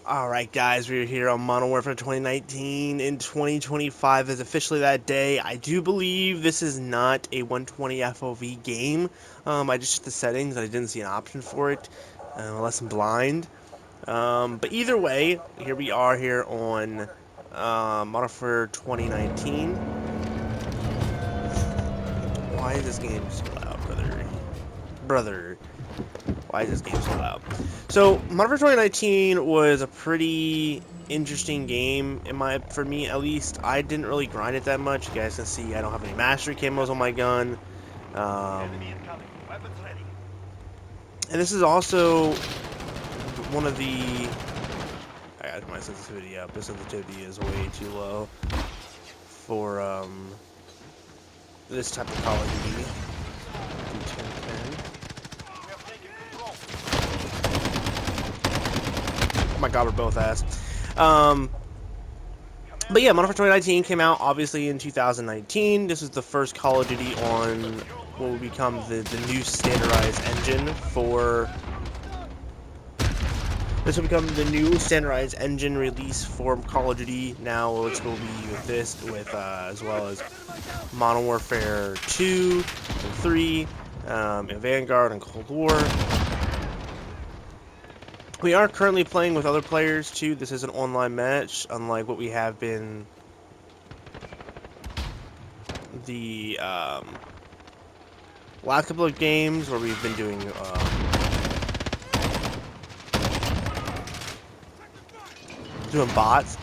Alright guys, we're here on Modern Warfare 2019, and 2025 is officially that day. I do believe this is not a 120 FOV game. I just checked the settings, I didn't see an option for it, unless I'm blind. But either way, here we are here on Modern Warfare 2019. Why is this game so loud, brother? Why is this game so loud? So, Modern Warfare 2019 was a pretty interesting game, for me at least. I didn't really grind it that much. You guys can see I don't have any mastery camos on my gun. And this is also one of the... I got my sensitivity up. This sensitivity is way too low for this type of Call of Duty. Oh my god, we're both ass. But yeah, Modern Warfare 2019 came out obviously in 2019. This is the first Call of Duty on what will become the new standardized engine for... This will become the new standardized engine release for Call of Duty. Now it's going to be with this, as well as Modern Warfare 2 and 3, and Vanguard and Cold War. We are currently playing with other players too. This is an online match, unlike what we have been the last couple of games where we've been doing bots.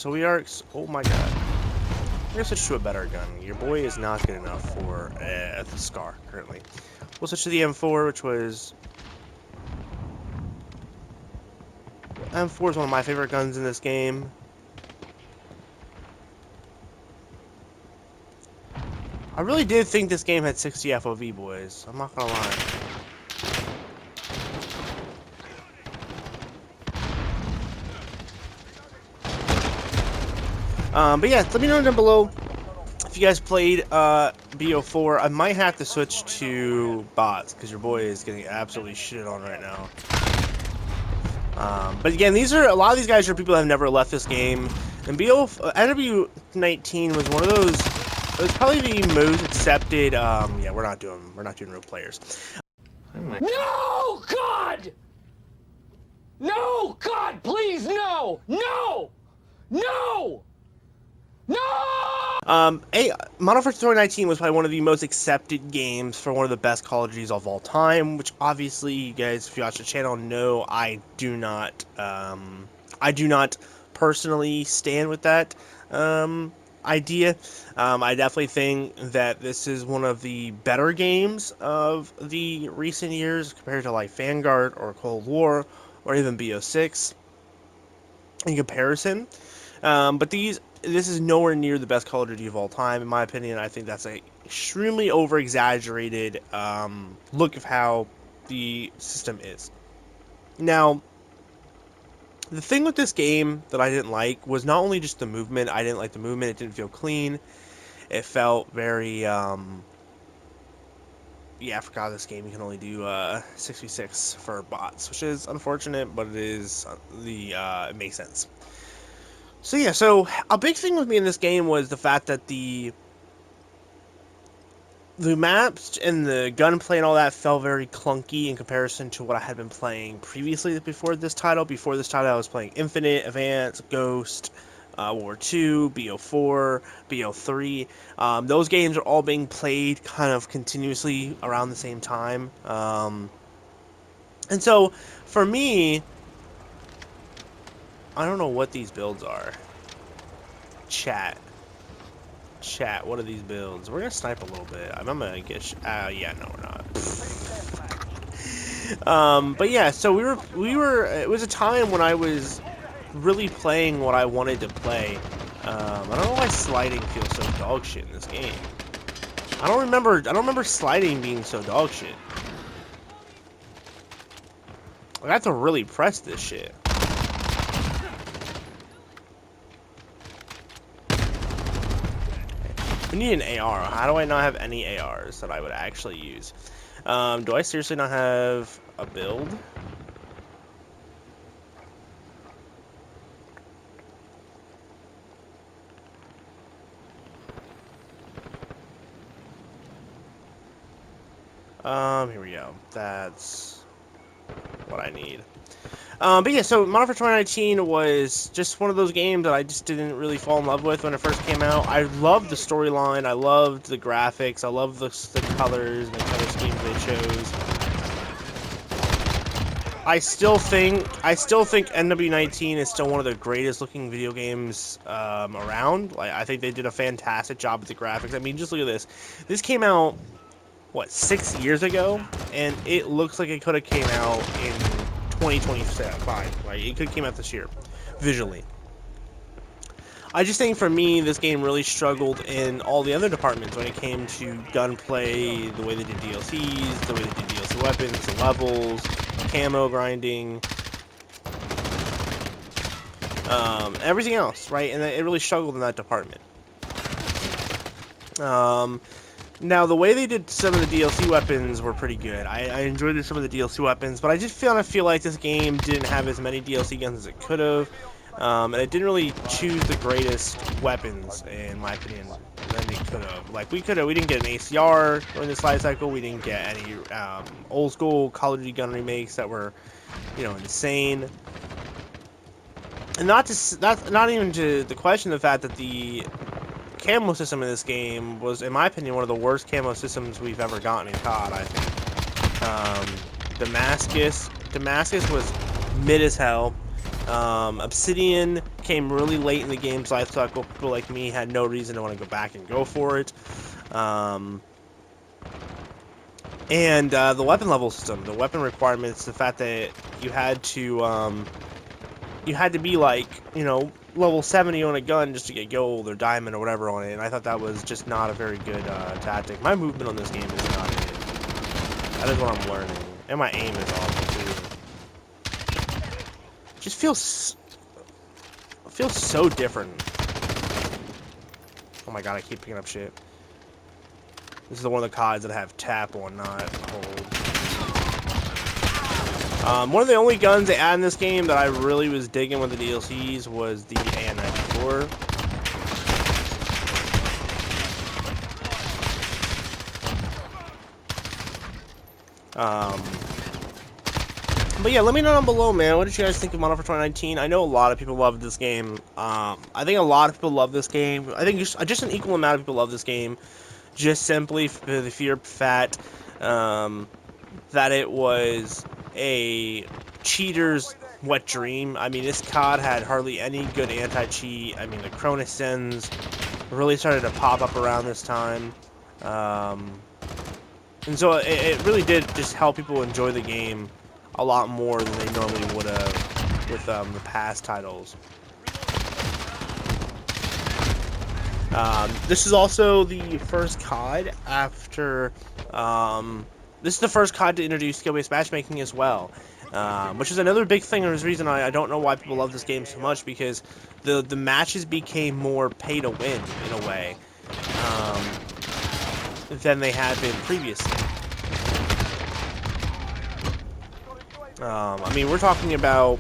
So we are. Oh my god! We're gonna switch to a better gun. Your boy is not good enough for the SCAR currently. We'll switch to the M4, which was. M4 is one of my favorite guns in this game. I really did think this game had 60 FOV, boys. I'm not gonna lie. But yeah, let me know down below if you guys played BO4. I might have to switch to bots because your boy is getting absolutely shit on right now. But again, a lot of these guys are people that have never left this game. And MW19 was one of those. It was probably the most accepted. Yeah, we're not doing real players. No, God! No, God, please, no! No! No! No! Modern Warfare 2019 was probably one of the most accepted games for one of the best Call of Duties of all time, which obviously you guys, if you watch the channel, know I do not personally stand with that idea. I definitely think that this is one of the better games of the recent years compared to like Vanguard or Cold War or even BO6 in comparison. But this is nowhere near the best Call of Duty of all time, in my opinion. I think that's an extremely over-exaggerated look of how the system is. Now, the thing with this game that I didn't like was not only just the movement. I didn't like the movement. It didn't feel clean. It felt very... yeah, I forgot this game. You can only do 6v6 for bots, which is unfortunate, but it makes sense. So yeah, so a big thing with me in this game was the fact that the maps and the gunplay and all that felt very clunky in comparison to what I had been playing previously before this title. Before this title, I was playing Infinite, Advanced, Ghost, World War II, BO4, BO3. Those games are all being played kind of continuously around the same time. And so, for me, I don't know what these builds are. Chat, what are these builds? We're gonna snipe a little bit. I'm gonna get. Yeah, no, we're not. But yeah, so we were. It was a time when I was really playing what I wanted to play. I don't know why sliding feels so dog shit in this game. I don't remember sliding being so dog shit. I have to really press this shit. We need an AR. How do I not have any ARs that I would actually use? Do I seriously not have a build? Here we go. That's what I need. But yeah, so Modern Warfare 2019 was just one of those games that I just didn't really fall in love with when it first came out. I loved the storyline, I loved the graphics, I loved the colors and the color schemes they chose. I still think MW19 is still one of the greatest looking video games around. Like, I think they did a fantastic job with the graphics. I mean, just look at this. This came out what, 6 years ago, and it looks like it could have came out in 2025. Like, it could have came out this year, visually. I just think for me, this game really struggled in all the other departments when it came to gunplay, the way they did DLCs, the way they did DLC weapons, the levels, camo grinding, everything else, right? And it really struggled in that department. Now, the way they did some of the DLC weapons were pretty good. I enjoyed some of the DLC weapons, but I just feel like this game didn't have as many DLC guns as it could have. And it didn't really choose the greatest weapons, in my opinion, than they could have. Like, we didn't get an ACR during this life cycle. We didn't get any old school Call of Duty gun remakes that were, insane. And not even to the question of the fact that the camo system in this game was, in my opinion, one of the worst camo systems we've ever gotten in COD. I think Damascus was mid as hell. Obsidian came really late in the game's life cycle. People like me had no reason to want to go back and go for it. And the weapon level system, the weapon requirements, the fact that you had to be like, level 70 on a gun just to get gold or diamond or whatever on it, and I thought that was just not a very good tactic. My movement on this game is not good. That is what I'm learning. And my aim is awful too. Just feels so different. Oh my god, I keep picking up shit. This is one of the CODs that have tap on, not hold. One of the only guns they add in this game that I really was digging with the DLCs was the AN-94. But yeah, let me know down below, man. What did you guys think of Modern Warfare 2019? I know a lot of people love this game. I think a lot of people love this game. I think just an equal amount of people love this game. Just simply for the sheer fact that it was a cheater's wet dream. I mean, this COD had hardly any good anti-cheat. I mean, the Cronus Sins really started to pop up around this time. And so it really did just help people enjoy the game a lot more than they normally would have with the past titles. This is also the first COD after... this is the first COD to introduce skill-based matchmaking as well. Which is another big thing, and there's a reason I don't know why people love this game so much, because the matches became more pay-to-win, in a way, than they had been previously. I mean, we're talking about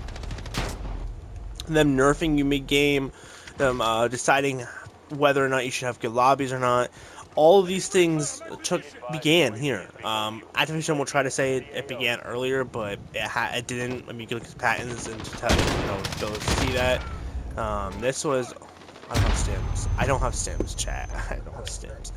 them nerfing you mid-game, them deciding whether or not you should have good lobbies or not. All of these things began here. Activision will try to say it began earlier, but it didn't. I mean, you can look at patents and just go see that. This was... I don't have stims. I don't have stims, chat. I don't have stims.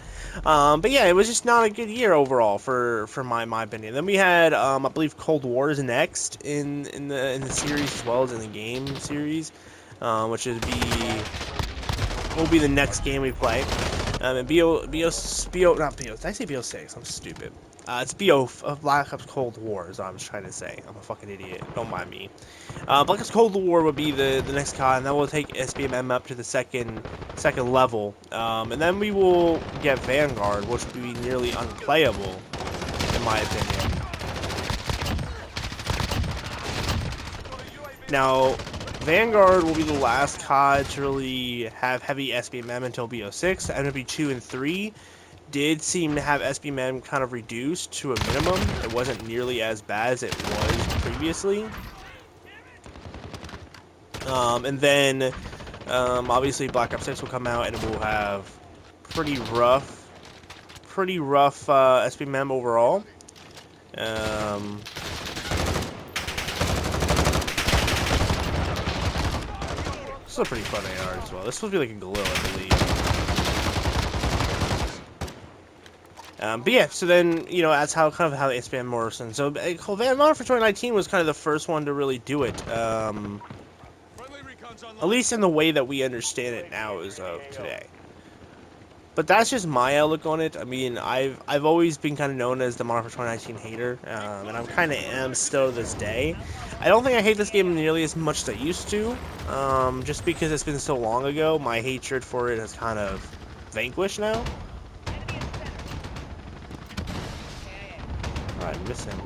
But yeah, it was just not a good year overall for my opinion. Then we had I believe Cold War is next in the series as well as in the game series, which will be the next game we play. And BO, not BO, did I say BO6? I'm stupid. It's BO, Black Ops Cold War is what I'm trying to say. I'm a fucking idiot. Don't mind me. Black Ops Cold War would be the next COD, and that will take SBMM up to the second level. And then we will get Vanguard, which will be nearly unplayable, in my opinion. Now, Vanguard will be the last COD to really have heavy SBMM until BO6. MW2 and 3 did seem to have SBMM kind of reduced to a minimum. It wasn't nearly as bad as it was previously. And then, obviously, Black Ops 6 will come out, and it will have pretty rough SBMM overall. Um, this is a pretty fun AR as well. This will be like a glow, I believe. But yeah, so then, that's how they expand Morrison. So Van Modern for 2019 was kind of the first one to really do it. At least in the way that we understand it now as of today. But that's just my outlook on it. I mean, I've always been kind of known as the Modern for 2019 hater, and I'm kind of am still to this day. I don't think I hate this game nearly as much as I used to, just because it's been so long ago. My hatred for it has kind of vanquished now. I miss him.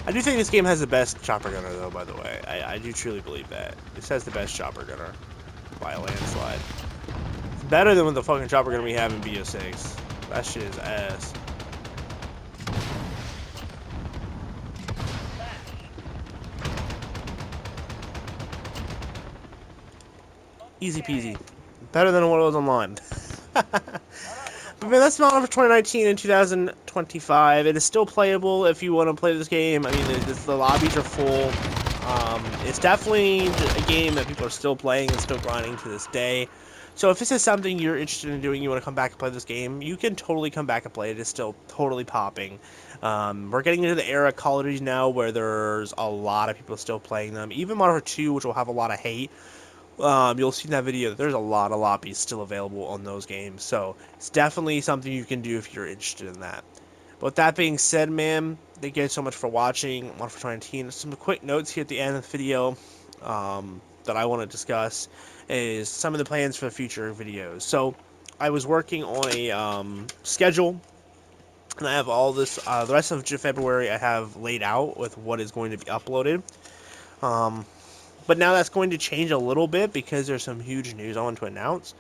I do think this game has the best chopper gunner, though, by the way. I do truly believe that. This has the best chopper gunner by a landslide. It's better than what the fucking chopper gunner we have in BO6. That shit is ass. Easy peasy. Better than what it was online. But man, that's not for 2019 and 2025. It is still playable if you want to play this game. I mean, the lobbies are full. It's definitely a game that people are still playing and still grinding to this day. So if this is something you're interested in doing, you want to come back and play this game, you can totally come back and play it. It's still totally popping. We're getting into the era of Call of Duty now where there's a lot of people still playing them. Even Modern Warfare 2, which will have a lot of hate, you'll see in that video that there's a lot of lobbies still available on those games. So it's definitely something you can do if you're interested in that. But with that being said, man, thank you guys so much for watching. One for 2019. Some quick notes here at the end of the video that I want to discuss is some of the plans for the future videos. So I was working on a schedule, and I have all this. The rest of February I have laid out with what is going to be uploaded. But now that's going to change a little bit because there's some huge news I want to announce.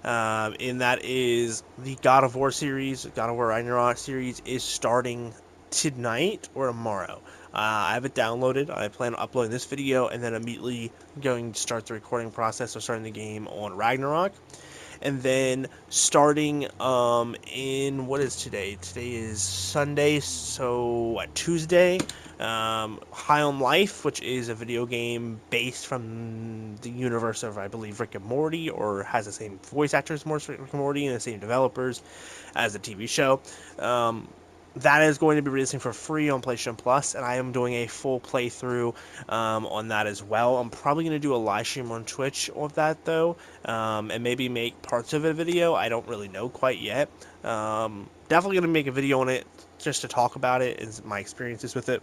And that is the God of War series, God of War Ragnarok series, is starting tonight or tomorrow. I have it downloaded. I plan on uploading this video and then immediately going to start the recording process of starting the game on Ragnarok. And then starting in, what is today? Today is Sunday, so Tuesday, High on Life, which is a video game based from the universe of, I believe, Rick and Morty, or has the same voice actors as Rick and Morty and the same developers as the TV show. That is going to be releasing for free on PlayStation Plus, and I am doing a full playthrough on that as well. I'm probably going to do a live stream on Twitch of that, though, and maybe make parts of a video. I don't really know quite yet. Definitely going to make a video on it just to talk about it and my experiences with it.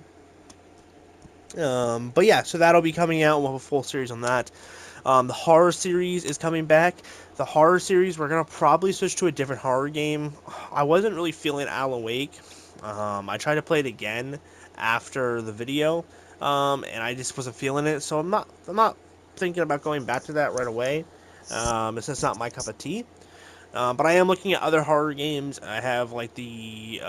But yeah, so that'll be coming out. We'll have a full series on that. The horror series is coming back. The horror series, we're going to probably switch to a different horror game. I wasn't really feeling Alan Wake. I tried to play it again after the video, and I just wasn't feeling it. So I'm not thinking about going back to that right away. It's just not my cup of tea. But I am looking at other horror games. I have like the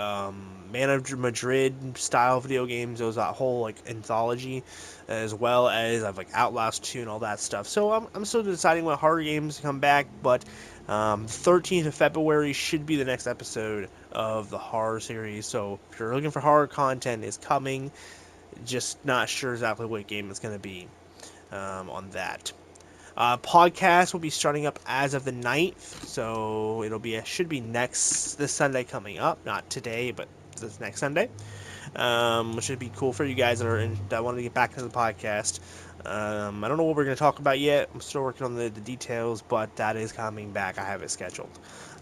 Man of Madrid style video games. Those that whole like anthology, as well as I've like Outlast 2 and all that stuff. So I'm still deciding what horror games to come back. But 13th of February should be the next episode of the horror series. So if you're looking for horror content, it's coming. Just not sure exactly what game it's going to be on that. Podcast will be starting up as of the 9th, so should be this Sunday coming up, not today, but this next Sunday, which should be cool for you guys that want to get back into the podcast. I don't know what we're going to talk about yet. I'm still working on the details, but that is coming back. I have it scheduled.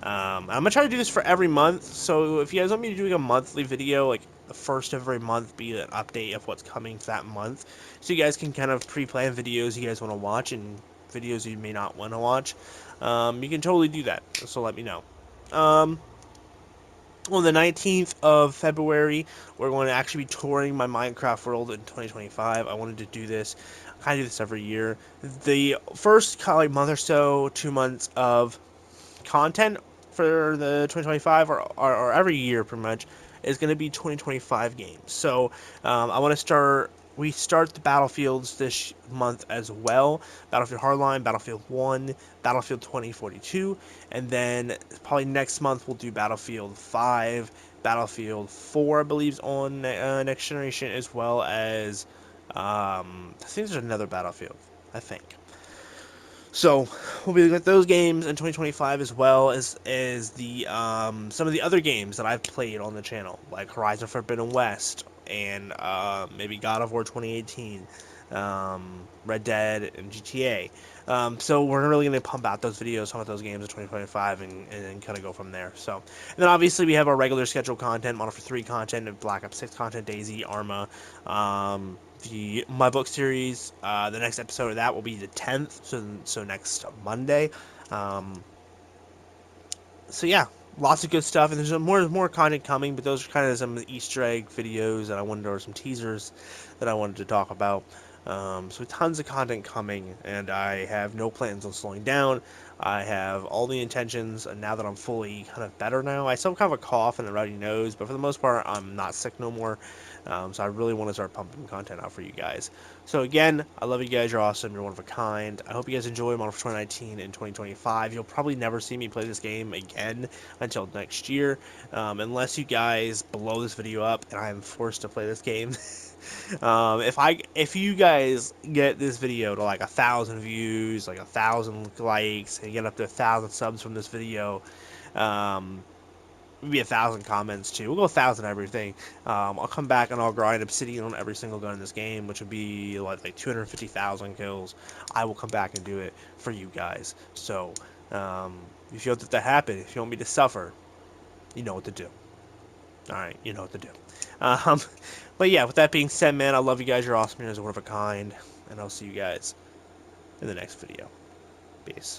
I'm going to try to do this for every month, so if you guys want me to do a monthly video, like the first of every month, be an update of what's coming for that month, so you guys can kind of pre-plan videos you guys want to watch and videos you may not want to watch, you can totally do that, so let me know. On the 19th of February, we're going to actually be touring my Minecraft world in 2025. I wanted to do this. I kind of do this every year. The first month or so, 2 months of content for the 2025 or every year pretty much is going to be 2025 games. So I want to start we start the Battlefields this month as well. Battlefield Hardline, Battlefield 1, Battlefield 2042, and then probably next month we'll do Battlefield 5, Battlefield 4, I believe, is on Next Generation, as well as, I think there's another Battlefield, I think. So we'll be looking at those games in 2025, as well as the some of the other games that I've played on the channel, like Horizon Forbidden West and maybe God of War 2018, Red Dead, and GTA. So we're really going to pump out those videos, talk about those games in 2025, and kind of go from there. So, and then obviously we have our regular scheduled content, Modern Warfare 3 content, Black Ops 6 content, DayZ, Arma, my book series. The next episode of that will be the 10th, so next Monday. Um, so yeah, lots of good stuff, and there's more content coming. But those are kind of some of the Easter egg videos that I wanted, or some teasers that I wanted to talk about. So tons of content coming, and I have no plans on slowing down. I have all the intentions, and now that I'm fully kind of better now, I still have kind of a cough and a runny nose, but for the most part, I'm not sick no more. So I really want to start pumping content out for you guys. So again, I love you guys. You're awesome. You're one of a kind. I hope you guys enjoy Modern Warfare 2019 and 2025. You'll probably never see me play this game again until next year, unless you guys blow this video up and I am forced to play this game. If you guys get this video to like 1,000 views, like 1,000 likes, and get up to 1,000 subs from this video, um, maybe 1,000 comments too. We'll go 1,000 everything. I'll come back and I'll grind Obsidian on every single gun in this game, which would be like 250,000 kills. I will come back and do it for you guys. So if you want that to happen, if you want me to suffer, you know what to do. All right, you know what to do. Um, but yeah, with that being said, man, I love you guys. You're awesome. You're one of a kind, and I'll see you guys in the next video. Peace.